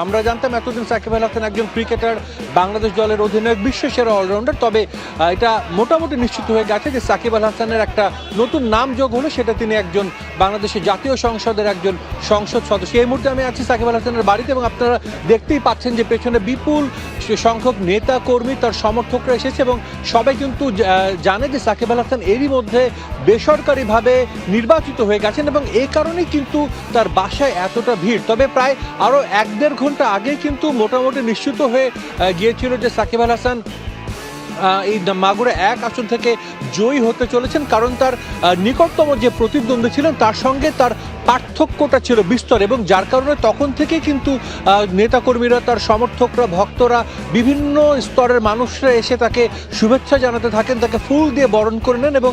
আমরা জানতাম এতদিন সাকিব আল হাসান একজন ক্রিকেটার, বাংলাদেশ দলের অধিনায়ক, বিশ্বসেরা অলরাউন্ডার। তবে এটা মোটামুটি নিশ্চিত হয়ে গেছে যে সাকিব আল হাসানের একটা নতুন নাম যোগ হলো, সেটা তিনি একজন বাংলাদেশের জাতীয় সংসদের একজন সংসদ সদস্য। এই মুহূর্তে আমি আছি সাকিব আল হাসানের বাড়িতে এবং আপনারা দেখতেই পাচ্ছেন যে পেছনে বিপুল সংখ্যক নেতা কর্মী, তার সমর্থকরা এসেছে এবং সবাই কিন্তু জানে যে সাকিব আল হাসান এরই মধ্যে বেসরকারিভাবে নির্বাচিত হয়ে গেছেন এবং এই কারণেই কিন্তু তার বাসায় এতটা ভিড়। তবে প্রায় আরও 1-1.5 ঘন্টা আগে কিন্তু মোটামুটি নিশ্চিত হয়ে গিয়েছিল যে সাকিব আল হাসান এই মাগুরা 1 আসন থেকে জয়ী হতে চলেছেন, কারণ তার নিকটতম যে প্রতিদ্বন্দ্বী ছিলেন তার সঙ্গে তার পার্থক্যটা ছিল বিস্তর এবং যার কারণে তখন থেকে কিন্তু নেতাকর্মীরা, তার সমর্থকরা, ভক্তরা, বিভিন্ন স্তরের মানুষরা এসে তাকে শুভেচ্ছা জানাতে থাকেন, তাকে ফুল দিয়ে বরণ করে নেন এবং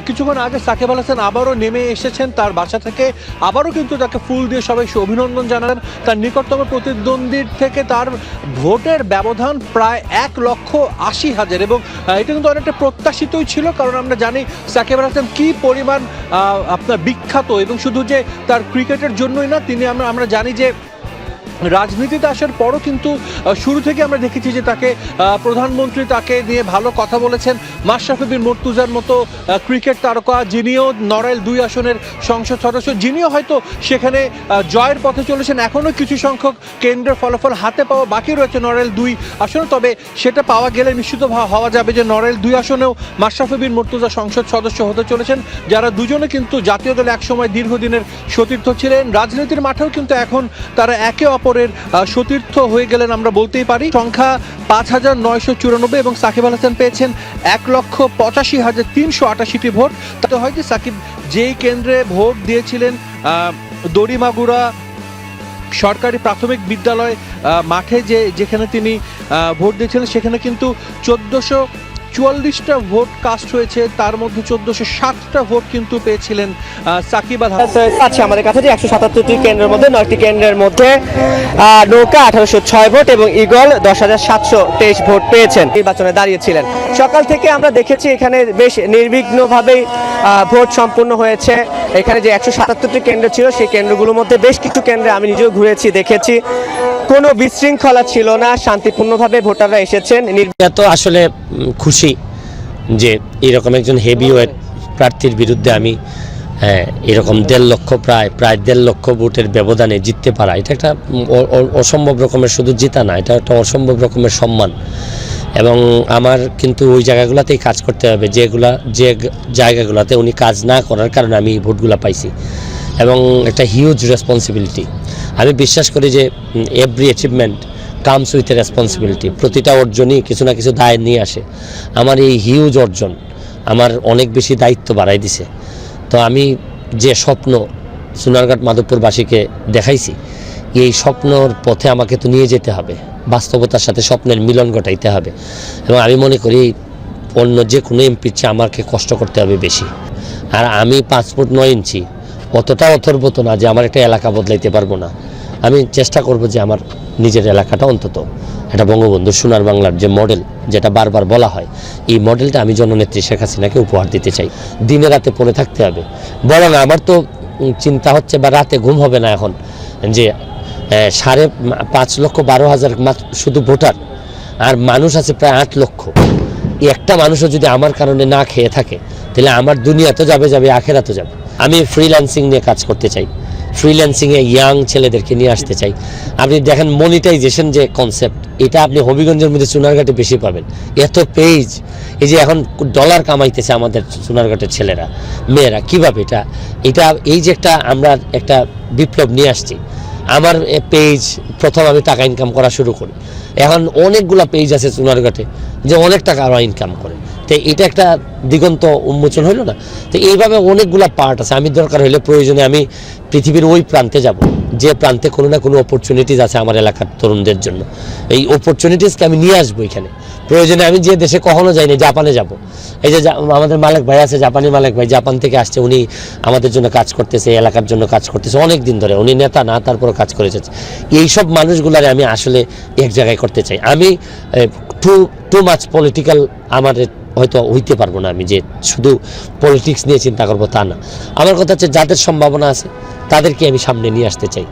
কিছুক্ষণ আগে সাকিব আল হাসান আবারও নেমে এসেছেন তার বাসা থেকে, আবারও কিন্তু তাকে ফুল দিয়ে সবাই অভিনন্দন জানালেন। তার নিকটতম প্রতিদ্বন্দ্বীর থেকে তার ভোটের ব্যবধান প্রায় 1,80,000 এবং এটা কিন্তু অনেকটা প্রত্যাশিতই ছিল, কারণ আমরা জানি সাকিব আল হাসান কী পরিমাণ আপনার বিখ্যাত এবং শুধু যে তার ক্রিকেটের জন্যই না, তিনি আমরা জানি যে রাজনীতিতে আসার পরও কিন্তু শুরু থেকে আমরা দেখেছি যে তাকে প্রধানমন্ত্রী তাকে নিয়ে ভালো কথা বলেছেন। মাশরাফি বিন মুর্তজার মতো ক্রিকেট তারকা, যিনিও নড়াইল 2 আসনের সংসদ সদস্য, যিনিও হয়তো সেখানে জয়ের পথে চলেছেন। এখনও কিছু সংখ্যক কেন্দ্রের ফলাফল হাতে পাওয়া বাকি রয়েছে নড়াইল 2 আসনে, তবে সেটা পাওয়া গেলে নিশ্চিত হওয়া যাবে যে নড়াইল 2 আসনেও মাশরাফি বিন মুর্তজা সংসদ সদস্য হতে চলেছেন, যারা দুজনে কিন্তু জাতীয় দলে একসময় দীর্ঘদিনের সতীর্থ ছিলেন। রাজনীতির মাঠেও কিন্তু এখন তারা একে অপরের সতীর্থ হয়ে গেলেন আমরা বলতেই পারি। সংখ্যা 5,994 এবং সাকিব আল হাসান পেয়েছেন 1,85,388টি ভোট। তাতে হয় যে সাকিব যেই কেন্দ্রে ভোট দিয়েছিলেন, দড়িমাগুড়া সরকারি প্রাথমিক বিদ্যালয় মাঠে যেখানে তিনি ভোট দিয়েছিলেন, সেখানে কিন্তু 1,444টা ভোট কাস্ট হয়েছে, তার মধ্যে 1,407টা ভোট কিন্তু পেয়েছিলেন সাকিব আল হাসান। আছে আমাদের কাছে যে 177টি কেন্দ্রের মধ্যে 9টি কেন্দ্রের মধ্যে নৌকা 1806 ভোট এবং ইগল 10,723 ভোট পেয়েছেন, নির্বাচনে দাঁড়িয়েছিলেন। সকাল থেকে আমরা দেখেছি এখানে বেশ নির্বিঘ্নভাবেই ভোট সম্পূর্ণ হয়েছে। এখানে যে 177টি কেন্দ্র ছিল সেই কেন্দ্রগুলোর মধ্যে বেশ কিছু কেন্দ্রে আমি নিজেও ঘুরেছি, দেখেছি কোনো বিশৃঙ্খলা ছিল না, শান্তিপূর্ণভাবে ভোটাররা এসেছেন। তো আসলে খুশি যে এরকম একজন হেভিওয়েট প্রার্থীর বিরুদ্ধে আমি এরকম প্রায় 1.5 লক্ষ ভোটের ব্যবধানে জিততে পারা, এটা একটা অসম্ভব রকমের, শুধু জিতা না, এটা একটা অসম্ভব রকমের সম্মান। এবং আমার কিন্তু ওই জায়গাগুলোতেই কাজ করতে হবে যে জায়গাগুলোতে উনি কাজ না করার কারণে আমি ভোটগুলো পাইছি, এবং একটা হিউজ রেসপন্সিবিলিটি। আমি বিশ্বাস করি যে every achievement comes with a responsibility. প্রতিটা অর্জনই কিছু না কিছু দায় নিয়ে আসে। আমার এই হিউজ অর্জন আমার অনেক বেশি দায়িত্ব বাড়াই দিছে। তো আমি যে স্বপ্ন সোনারঘাট মাধবপুরবাসীকে দেখাইছি, এই স্বপ্নর পথে আমাকে তো নিয়ে যেতে হবে, বাস্তবতার সাথে স্বপ্নের মিলন ঘটাইতে হবে। এবং আমি মনে করি অন্য যে কোনো এমপির চেয়ে আমাকে কষ্ট করতে হবে বেশি। আর আমি 5 ফুট 9 ইঞ্চি, অতটা অথর্বত না যে আমার একটা এলাকা বদলাইতে পারবো না। আমি চেষ্টা করব যে আমার নিজের এলাকাটা অন্তত এটা বঙ্গবন্ধু সোনার বাংলার যে মডেল, যেটা বারবার বলা হয়, এই মডেলটা আমি জননেত্রী শেখ হাসিনাকে উপহার দিতে চাই। দিনে রাতে পড়ে থাকতে হবে বলো না, আমার তো চিন্তা হচ্ছে বা রাতে ঘুম হবে না এখন যে 5,12,000 শুধু ভোটার, আর মানুষ আছে প্রায় 8 লক্ষ। একটা মানুষও যদি আমার কারণে না খেয়ে থাকে তাহলে আমার দুনিয়া তো যাবে, আখেরাতও যাবে। আমি ফ্রিল্যান্সিং নিয়ে কাজ করতে চাই, ফ্রিল্যান্সিংয়ে ইয়াং ছেলেদেরকে নিয়ে আসতে চাই। আপনি দেখেন মনিটাইজেশন যে কনসেপ্ট, এটা আপনি হবিগঞ্জের মধ্যে সোনারঘাটে বেশি পাবেন। এত পেজ, এই যে এখন ডলার কামাইতেছে আমাদের সোনারঘাটের ছেলেরা মেয়েরা, কীভাবে এটা এই যে আমরা একটা বিপ্লব নিয়ে আসছি। আমার পেজ প্রথম আমি টাকা ইনকাম করা শুরু করি, এখন অনেকগুলো পেজ আছে সোনারঘাটে যে অনেক টাকা আরও ইনকাম করে। তো এটা একটা দিগন্ত উন্মোচন হইল না? তো এইভাবে অনেকগুলো পার্ট আছে। আমি দরকার হলে প্রয়োজনে আমি পৃথিবীর ওই প্রান্তে যাব যে প্রান্তে কোনো না কোনো অপরচুনিটিস আছে আমার এলাকার তরুণদের জন্য। এই অপরচুনিটিসকে আমি নিয়ে আসবো এখানে। প্রয়োজনে আমি যে দেশে কখনো যাইনি, জাপানে যাব। এই যে আমাদের মালিক ভাই আছে, জাপানি মালিক ভাই, জাপান থেকে আসছে, উনি আমাদের জন্য কাজ করতেছে, এলাকার জন্য কাজ করতেছে অনেক দিন ধরে। উনি নেতা না, তারপরও কাজ করে যাচ্ছে। এইসব মানুষগুলারে আমি আসলে এক জায়গায় করতে চাই। আমি টু মাচ পলিটিক্যাল আমার হয়তো হইতে পারবো না, আমি যে শুধু পলিটিক্স নিয়ে চিন্তা করবো তা না। আমার কথা হচ্ছে যাদের সম্ভাবনা আছে তাদেরকে আমি সামনে নিয়ে আসতে চাই।